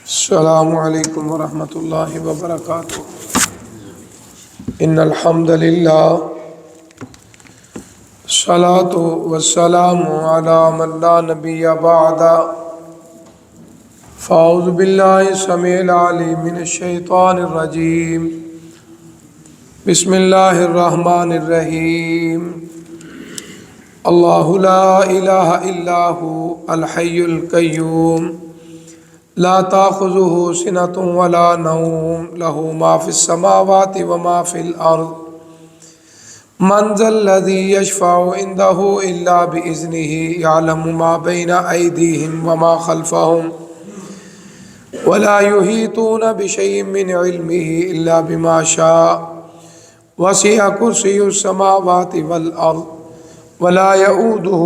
السلام علیکم ورحمۃ اللہ وبرکاتہ۔ ان الحمد للہ الصلاۃ والسلام علی من لا نبی بعد، فاعوذ باللہ السمیع العلیم من الشیطان الرجیم، بسم اللہ الرحمن الرحیم۔ اللہ لا الہ الا ھو الحی القیوم، لا تأخذہ سنۃ ولا نوم، لہ ما فی السماوات وما فی الارض، من ذا الذی یشفع عندہ الا بإذنہ، یعلم ما بین ایدیہم وما خلفہم، ولا یحیطون بشیء من علمہ الا بما شاء، وسع کرسی السماوات والارض، ولا یؤودہ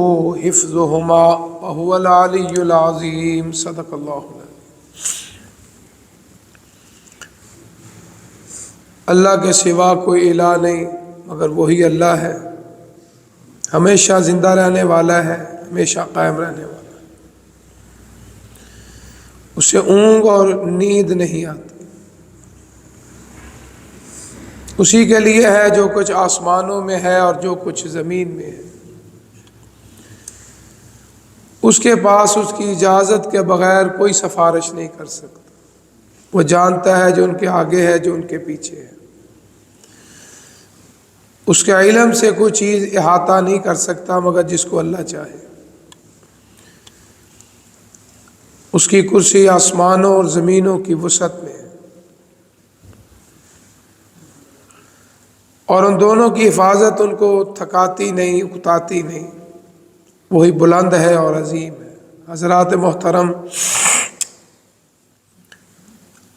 حفظہما وہو العلی العظیم۔ صدق اللہ۔ اللہ کے سوا کوئی الہ نہیں مگر وہی اللہ ہے، ہمیشہ زندہ رہنے والا ہے، ہمیشہ قائم رہنے والا ہے، اسے اونگ اور نیند نہیں آتی۔ اسی کے لیے ہے جو کچھ آسمانوں میں ہے اور جو کچھ زمین میں ہے، اس کے پاس اس کی اجازت کے بغیر کوئی سفارش نہیں کر سکتا۔ وہ جانتا ہے جو ان کے آگے ہے، جو ان کے پیچھے ہے۔ اس کے علم سے کوئی چیز احاطہ نہیں کر سکتا مگر جس کو اللہ چاہے۔ اس کی کرسی آسمانوں اور زمینوں کی وسعت میں ہے، اور ان دونوں کی حفاظت ان کو تھکاتی نہیں، اکتاتی نہیں۔ وہی بلند ہے اور عظیم ہے۔ حضرات محترم،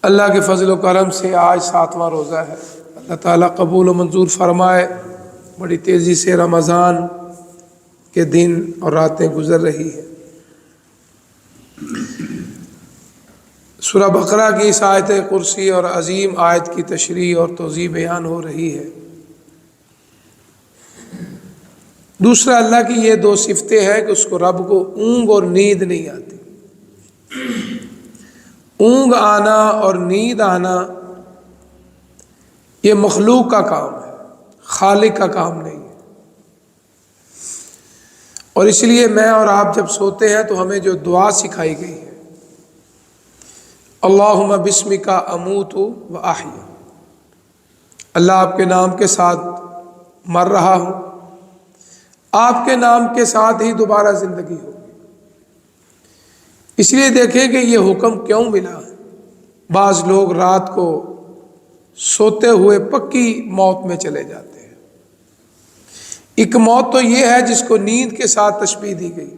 اللہ کے فضل و کرم سے آج 7واں روزہ ہے۔ اللہ تعالیٰ قبول و منظور فرمائے۔ بڑی تیزی سے رمضان کے دن اور راتیں گزر رہی ہیں۔ سورہ بقرہ کی اس آیت کرسی اور عظیم آیت کی تشریح اور توضیح بیان ہو رہی ہے۔ دوسرا، اللہ کی یہ دو صفتیں ہیں کہ اس کو رب کو اونگ اور نیند نہیں آتی۔ اونگ آنا اور نیند آنا یہ مخلوق کا کام ہے، خالق کا کام نہیں ہے۔ اور اس لیے میں اور آپ جب سوتے ہیں تو ہمیں جو دعا سکھائی گئی ہے، اللہم بسمک اموت و احیا، اللہ آپ کے نام کے ساتھ مر رہا ہوں، آپ کے نام کے ساتھ ہی دوبارہ زندگی ہوگی۔ اس لیے دیکھیں کہ یہ حکم کیوں ملا ہے۔ بعض لوگ رات کو سوتے ہوئے پکی موت میں چلے جاتے ہیں۔ ایک موت تو یہ ہے جس کو نیند کے ساتھ تشبیہ دی گئی،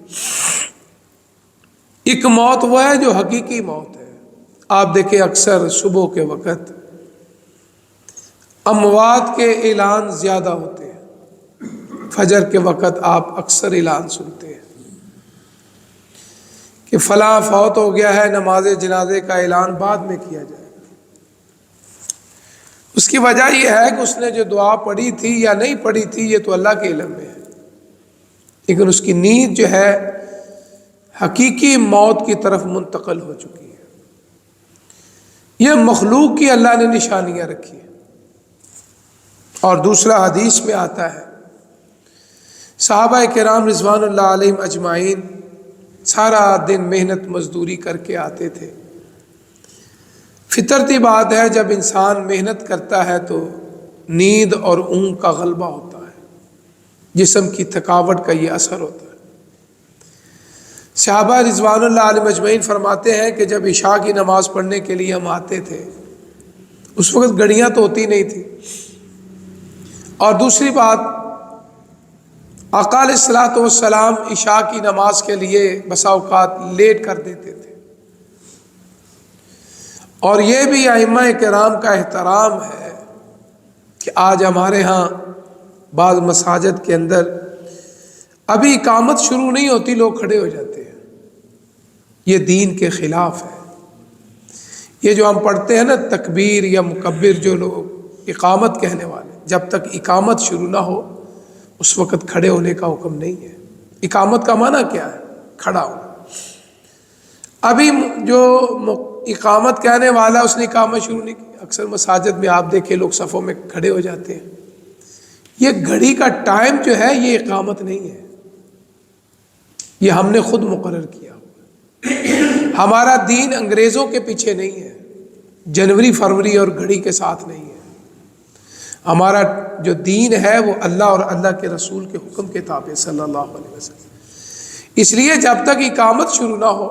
ایک موت وہ ہے جو حقیقی موت ہے۔ آپ دیکھیں اکثر صبح کے وقت اموات کے اعلان زیادہ ہوتے ہیں، فجر کے وقت آپ اکثر اعلان سنتے ہیں کہ فلاں فوت ہو گیا ہے، نماز جنازے کا اعلان بعد میں کیا جائے گا۔ اس کی وجہ یہ ہے کہ اس نے جو دعا پڑھی تھی یا نہیں پڑھی تھی یہ تو اللہ کے علم میں ہے، لیکن اس کی نیند جو ہے حقیقی موت کی طرف منتقل ہو چکی ہے۔ یہ مخلوق کی اللہ نے نشانیاں رکھی ہیں۔ اور دوسرا، حدیث میں آتا ہے صحابہ کرام رضوان اللہ علیہم اجمعین سارا دن محنت مزدوری کر کے آتے تھے۔ فطرتی بات ہے، جب انسان محنت کرتا ہے تو نیند اور اونگ کا غلبہ ہوتا ہے، جسم کی تھکاوٹ کا یہ اثر ہوتا ہے۔ صحابہ رضوان اللہ علیہم اجمعین فرماتے ہیں کہ جب عشاء کی نماز پڑھنے کے لیے ہم آتے تھے، اس وقت گھڑیاں تو ہوتی نہیں تھی، اور دوسری بات آقا علیہ الصلوۃ والسلام عشاء کی نماز کے لیے بسا اوقات لیٹ کر دیتے تھے۔ اور یہ بھی ائمہ کرام کا احترام ہے کہ آج ہمارے ہاں بعض مساجد کے اندر ابھی اقامت شروع نہیں ہوتی، لوگ کھڑے ہو جاتے ہیں۔ یہ دین کے خلاف ہے۔ یہ جو ہم پڑھتے ہیں نا تکبیر یا مکبر، جو لوگ اقامت کہنے والے، جب تک اقامت شروع نہ ہو اس وقت کھڑے ہونے کا حکم نہیں ہے۔ اقامت کا معنی کیا ہے؟ کھڑا ہونا۔ ابھی جو اقامت کہنے والا اس نے اقامت شروع نہیں کی۔ اکثر مساجد میں آپ دیکھیں لوگ صفوں میں کھڑے ہو جاتے ہیں، یہ گھڑی کا ٹائم جو ہے یہ اقامت نہیں ہے، یہ ہم نے خود مقرر کیا ہوا۔ ہمارا دین انگریزوں کے پیچھے نہیں ہے، جنوری فروری اور گھڑی کے ساتھ نہیں ہے۔ ہمارا جو دین ہے وہ اللہ اور اللہ کے رسول کے حکم کے تابع صلی اللہ علیہ وسلم۔ اس لیے جب تک اقامت شروع نہ ہو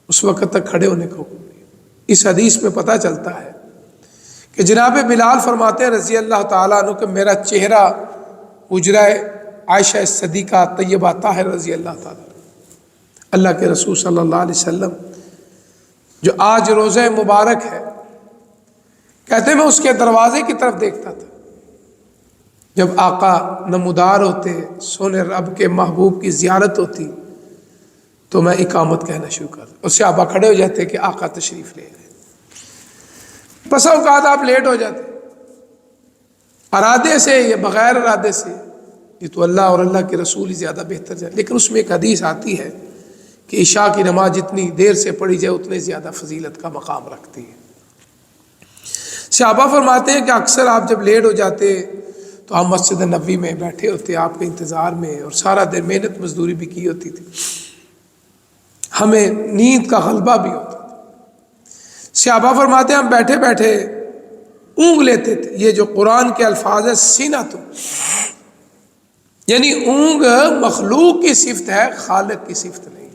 اس وقت تک کھڑے ہونے کا حکم نہیں۔ اس حدیث میں پتہ چلتا ہے کہ جناب بلال فرماتے ہیں رضی اللہ تعالیٰ عنہ کہ میرا چہرہ حجرہ عائشہ صدیقہ طیبہ طاہر رضی اللہ تعالیٰ اللہ کے رسول صلی اللہ علیہ وسلم جو آج روزہ مبارک ہے، کہتے میں اس کے دروازے کی طرف دیکھتا تھا، جب آقا نمودار ہوتے، سونے رب کے محبوب کی زیارت ہوتی تو میں اقامت کہنا شروع کر دوں، اور صحابہ کھڑے ہو جاتے کہ آقا تشریف لے گئے۔ بس اوقات آپ لیٹ ہو جاتے، ارادے سے یا بغیر ارادے سے، یہ تو اللہ اور اللہ کے رسول ہی زیادہ بہتر جائے۔ لیکن اس میں ایک حدیث آتی ہے کہ عشاء کی نماز جتنی دیر سے پڑھی جائے اتنے زیادہ فضیلت کا مقام رکھتی ہے۔ صحابہ فرماتے ہیں کہ اکثر آپ جب لیٹ ہو جاتے تو ہم مسجد نبوی میں بیٹھے ہوتے آپ کے انتظار میں، اور سارا دن محنت مزدوری بھی کی ہوتی تھی، ہمیں نیند کا غلبہ بھی ہوتا تھا۔ صحابہ فرماتے ہیں ہم بیٹھے بیٹھے اونگ لیتے تھے۔ یہ جو قرآن کے الفاظ ہے سینہ تو، یعنی اونگ مخلوق کی صفت ہے، خالق کی صفت نہیں ہے۔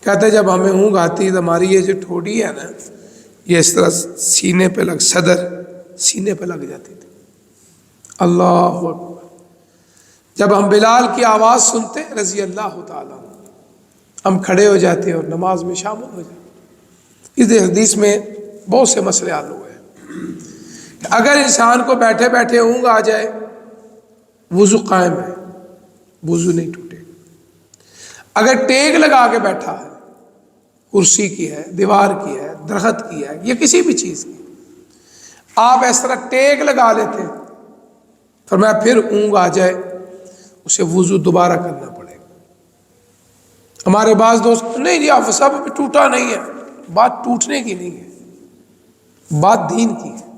کہتے جب ہمیں اونگ آتی تو ہماری یہ جو ٹھوڑی ہے نا، یہ اس طرح سینے پہ صدر سینے پہ لگ جاتی تھی۔ اللہ اکبر۔ جب ہم بلال کی آواز سنتے رضی اللہ تعالیٰ ہم کھڑے ہو جاتے اور نماز میں شامل ہو جاتے۔ اس حدیث میں بہت سے مسئلے حل ہوئے ہیں۔ اگر انسان کو بیٹھے بیٹھے اونگ آ جائے، وضو قائم ہے، وضو نہیں ٹوٹے گا۔ اگر ٹیک لگا کے بیٹھا ہے، کرسی کی ہے، دیوار کی ہے، درخت کی ہے، یا کسی بھی چیز کی، آپ اس طرح ٹیک لگا لیتے ہیں، فرمایا پھر اونگ آ جائے اسے وضو دوبارہ کرنا پڑے گا۔ ہمارے بعض دوست نہیں جی آپ سب ٹوٹا نہیں ہے، بات ٹوٹنے کی نہیں ہے، بات دین کی ہے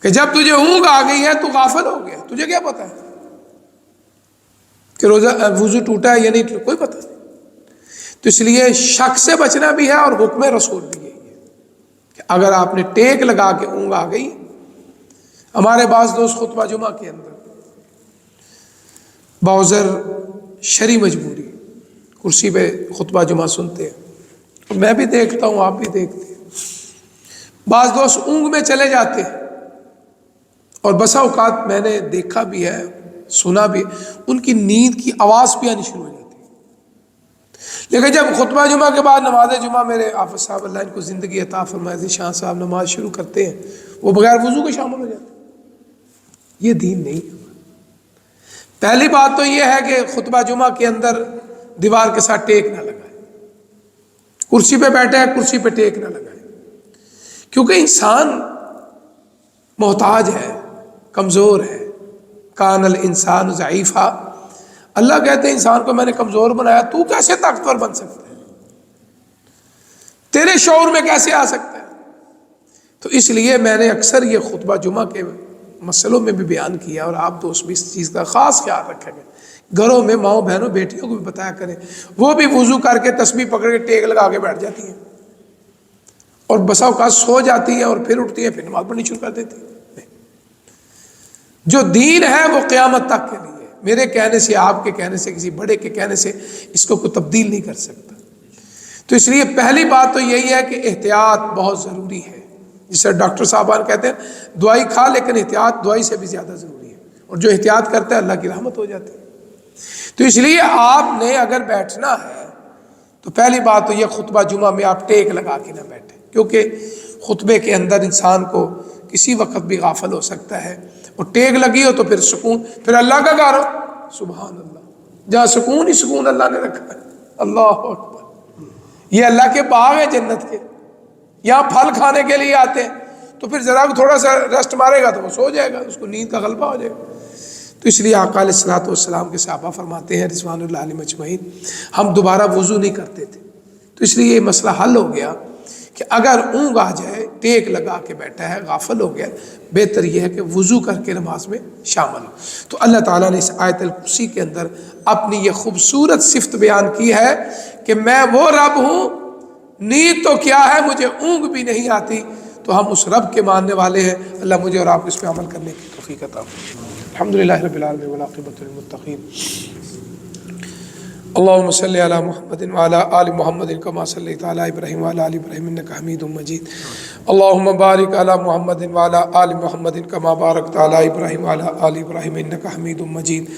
کہ جب تجھے اونگ آ گئی ہے تو غافل ہو گیا، تجھے کیا پتا ہے کہ روزہ وضو ٹوٹا ہے یا نہیں ٹوٹا، کوئی پتہ نہیں۔ تو اس لیے شک سے بچنا بھی ہے، اور حکم رسول بھی یہی ہے کہ اگر آپ نے ٹیک لگا کے اونگ آ گئی۔ ہمارے بعض دوست خطبہ جمعہ کے اندر باوزر شرعی مجبوری کرسی پہ خطبہ جمعہ سنتے ہیں، میں بھی دیکھتا ہوں، آپ بھی دیکھتے ہیں۔ بعض دوست اونگ میں چلے جاتے ہیں، اور بسا اوقات میں نے دیکھا بھی ہے، سنا بھی، ان کی نیند کی آواز بھی آنی شروع ہو جاتی ہے۔ لیکن جب خطبہ جمعہ کے بعد نماز جمعہ میرے حافظ صاحب اللہ ان کو زندگی عطا فرمائے شاہ صاحب نماز شروع کرتے ہیں، وہ بغیر وضو کے شامل ہو جاتے ہیں۔ یہ دین نہیں ہے۔ پہلی بات تو یہ ہے کہ خطبہ جمعہ کے اندر دیوار کے ساتھ ٹیک نہ لگائے، کرسی پہ بیٹھے ہیں کرسی پہ ٹیک نہ لگائے، کیونکہ انسان محتاج ہے، کمزور ہے۔ کان الانسان ضعیفا، اللہ کہتے ہیں انسان کو میں نے کمزور بنایا، تو کیسے طاقتور بن سکتا ہے، تیرے شعور میں کیسے آ سکتا ہے؟ تو اس لیے میں نے اکثر یہ خطبہ جمعہ کے مسئلوں میں بھی بیان کیا، اور آپ دوست بھی اس چیز کا خاص خیال رکھیں گے، گھروں میں ماؤں بہنوں بیٹیوں کو بھی بتایا کریں، وہ بھی وضو کر کے تسبیح پکڑ کے ٹیک لگا کے بیٹھ جاتی ہیں، اور بسا اوقات سو جاتی ہیں اور پھر اٹھتی ہیں، پھر نماز پڑھنی شروع کر دیتی ہیں۔ جو دین ہے وہ قیامت تک کے لیے، میرے کہنے سے، آپ کے کہنے سے، کسی بڑے کے کہنے سے اس کو کوئی تبدیل نہیں کر سکتا۔ تو اس لیے پہلی بات تو یہی ہے کہ احتیاط بہت ضروری ہے، جسے ڈاکٹر صاحبان کہتے ہیں دوائی کھا لیکن احتیاط دوائی سے بھی زیادہ ضروری ہے، اور جو احتیاط کرتا ہے اللہ کی رحمت ہو جاتی ہے۔ تو اس لیے آپ نے اگر بیٹھنا ہے تو پہلی بات تو یہ خطبہ جمعہ میں آپ ٹیک لگا کے نہ بیٹھیں، کیونکہ خطبے کے اندر انسان کو کسی وقت بھی غافل ہو سکتا ہے، اور ٹیک لگی ہو تو پھر سکون، پھر اللہ کا گھر ہو، سبحان اللہ، جہاں سکون ہی سکون اللہ نے رکھا ہے۔ اللہ اکبر، یہ اللہ کے باغ ہیں جنت کے، یہاں پھل کھانے کے لیے آتے ہیں، تو پھر ذرا تھوڑا سا ریسٹ مارے گا تو وہ سو جائے گا، اس کو نیند کا غلبہ ہو جائے گا۔ تو اس لیے آقا علیہ الصلوۃ والسلام کے صحابہ فرماتے ہیں رضوان اللہ علیہ مجمعین، ہم دوبارہ وضو نہیں کرتے تھے۔ تو اس لیے یہ مسئلہ حل ہو گیا کہ اگر اونگ آ جائے، ٹیک لگا کے بیٹھا ہے، غافل ہو گیا، بہتر یہ ہے کہ وضو کر کے نماز میں شامل ہو۔ تو اللہ تعالیٰ نے اس آیت الکرسی کے اندر اپنی یہ خوبصورت صفت بیان کی ہے کہ میں وہ رب ہوں، نیند تو کیا ہے مجھے اونگ بھی نہیں آتی۔ تو ہم اس رب کے ماننے والے ہیں۔ اللہ مجھے اور آپ اس پہ عمل کرنے کی توفیق عطا فرمائے۔ الحمدللہ رب العالمین والعاقبۃ للمتقین۔ اللهم صل على محمد وعلى آل محمد كما صليت على إبراهيم وعلى آل إبراهيم إنك حميد مجيد اللهم بارك على محمد وعلى آل محمد كما باركت على إبراهيم وعلى آل إبراهيم إنك حميد مجيد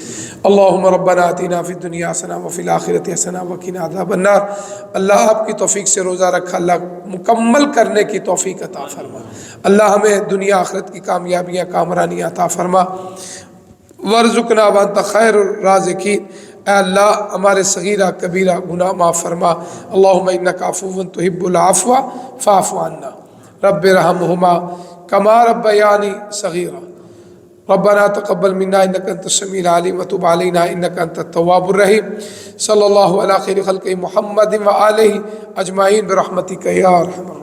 اللهم ربنا آتنا في الدنيا حسنة وفي الآخرة حسنة وقنا عذاب النار۔ اللہ آپ کی توفیق سے روزہ رکھا اللہ مکمل کرنے کی توفیق عطا فرما۔ اللہ ہمیں دنیا آخرت کی کامیابیاں کامرانیاں عطا فرما۔ وارزقنا وانت خیر الرازقین، اے اللہ ہمارے صغیرہ کبیرہ گناہ معاف فرما۔ اللہم انک عفو تحب العفو فاعف عنا رب ارحمہما کما ربیانی صغیرا ربنا تقبل منا انک انت السمیع العلیم وتب علینا انک انت التواب الرحیم۔ صلی اللہ علی خیر خلق محمد وآلہ اجمعین برحمتک یا ارحم الراحمین۔